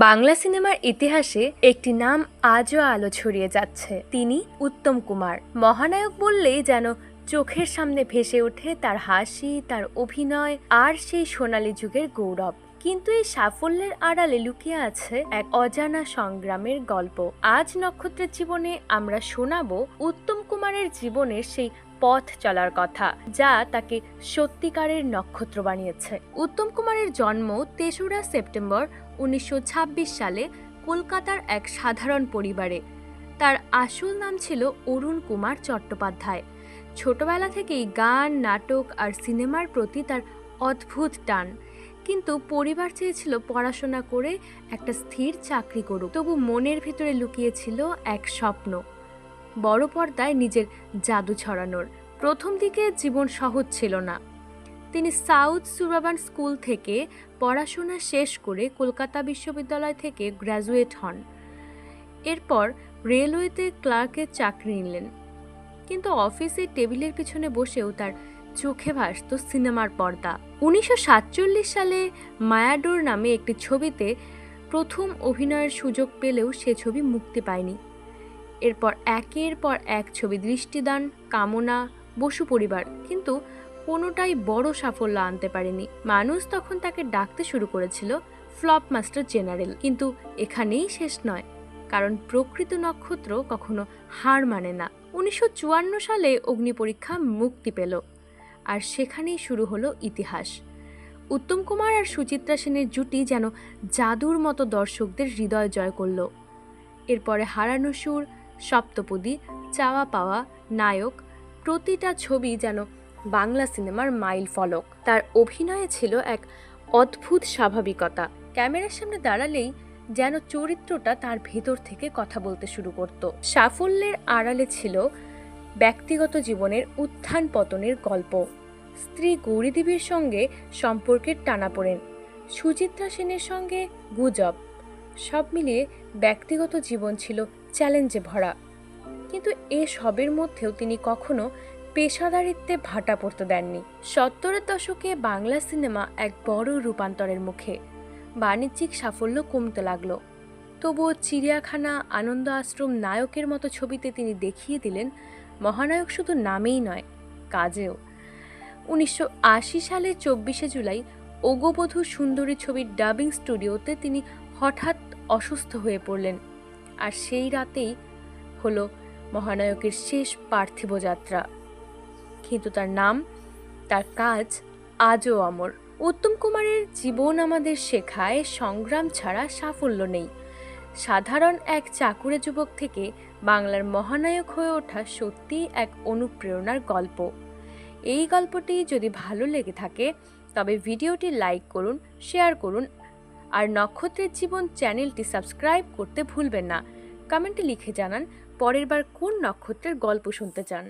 বাংলা সিনেমার ইতিহাসে একটি নাম আজও আলো ছড়িয়ে যাচ্ছে। তিনি উত্তম কুমার। মহানায়ক বললেই যেন চোখের সামনে ভেসে ওঠে তার হাসি, তার অভিনয় আর সেই সোনালী যুগের গৌরব। কিন্তু এই সাফল্যের আড়ালে লুকিয়ে আছে এক অজানা সংগ্রামের গল্প। আজ নক্ষত্রের জীবনে আমরা শোনাবো উত্তম কুমারের জীবনের সেই পথ চলার কথা, যা তাকে সত্যিকারের নক্ষত্র বানিয়েছে। উত্তম কুমারের জন্ম ৩রা সেপ্টেম্বর ১৯২৬ সালে কলকাতার এক সাধারণ পরিবারে। তার আসল নাম ছিল অরুণ কুমার চট্টোপাধ্যায়। ছোটবেলা থেকেই গান, নাটক আর সিনেমার প্রতি তার অদ্ভুত টান। কিন্তু পরিবার চেয়েছিল পড়াশোনা করে একটা স্থির চাকরি করুক। তবু মনের ভিতরে লুকিয়েছিল এক স্বপ্ন, বড় পর্দায় নিজের জাদু ছড়ানোর। প্রথম দিকে জীবন সহজ ছিল না। তিনি সাউথ সুবারবান স্কুল থেকে পড়াশোনা শেষ করে কলকাতা বিশ্ববিদ্যালয় থেকে গ্র্যাজুয়েট হন। এরপর রেলওয়েতে ক্লার্কের চাকরি নিলেন। কিন্তু অফিসের টেবিলের পিছনে বসেও তার চোখে ভাসত সিনেমার পর্দা। ১৯৪৭ সালে মায়াডোর নামে একটি ছবিতে প্রথম অভিনয়ের সুযোগ পেলেও সে ছবি মুক্তি পায়নি। এরপর একের পর এক ছবি, দৃষ্টিদান, কামনা, বসু পরিবার, কিন্তু কোনোটাই বড় সাফল্য আনতে পারেনি। মানুষ তখন তাকে ডাকতে শুরু করেছিল ফ্লপ মাস্টার জেনারেল। কিন্তু এখানেই শেষ নয়, কারণ প্রকৃত নক্ষত্র কখনো হার মানে না। ১৯৫৪ সালে অগ্নিপরীক্ষা মুক্তি পেল, আর সেখানেই শুরু হলো ইতিহাস। উত্তম কুমার আর সুচিত্রা সেনের জুটি যেন জাদুর মতো দর্শকদের হৃদয় জয় করল। এরপরে হারানো সুর, সপ্তপদী, চাওয়া পাওয়া, নায়ক, প্রতিটা ছবি যেন বাংলা সিনেমার মাইল ফলক। তার অভিনয়ে ছিল এক অদ্ভুত স্বাভাবিকতা। ক্যামেরার সামনে দাঁড়ালেই যেন চরিত্রটা তার ভেতর থেকে কথা বলতে শুরু করত। সাফল্যের আড়ালে ছিল ব্যক্তিগত জীবনের উত্থান পতনের গল্প। স্ত্রী গৌরীদেবীর সঙ্গে সম্পর্কের টানাপোড়েন, সুচিত্রা সেনের সঙ্গে গুজব, সব মিলিয়ে ব্যক্তিগত জীবন ছিল চ্যালেঞ্জে ভরা। কিন্তু এসবের মধ্যেও তিনি কখনো পেশাদারিত্বে ভাটা পড়তে দেননি। ৭০-এর দশকে বাংলা সিনেমা এক বড় রূপান্তরের মুখে। বাণিজ্যিক সাফল্য কমতে লাগলো। তবুও চিড়িয়াখানা, আনন্দ আশ্রম, নায়কের মতো ছবিতে তিনি দেখিয়ে দিলেন মহানায়ক শুধু নামেই নয়, কাজেও। ১৯৮০ সালের ২৪শে জুলাই ওগোবধূ সুন্দরী ছবির ডাবিং স্টুডিওতে তিনি হঠাৎ অসুস্থ হয়ে পড়লেন, আর সেই রাতেই হলো মহানায়কের শেষ পার্থিব যাত্রা। কিন্তু তার নাম, তার কাজ আজও অমর। উত্তম কুমারের জীবন আমাদের শেখায় সংগ্রাম ছাড়া সাফল্য নেই। সাধারণ এক চাকুরে যুবক থেকে বাংলার মহানায়ক হয়ে ওঠা সত্যিই এক অনুপ্রেরণার গল্প। এই গল্পটি যদি ভালো লেগে থাকে তবে ভিডিওটি লাইক করুন, শেয়ার করুন, আর নক্ষত্রের জীবন চ্যানেলটি সাবস্ক্রাইব করতে ভুলবেন না। কমেন্টে লিখে জানান পরের বার কোন নক্ষত্রের গল্প শুনতে চান।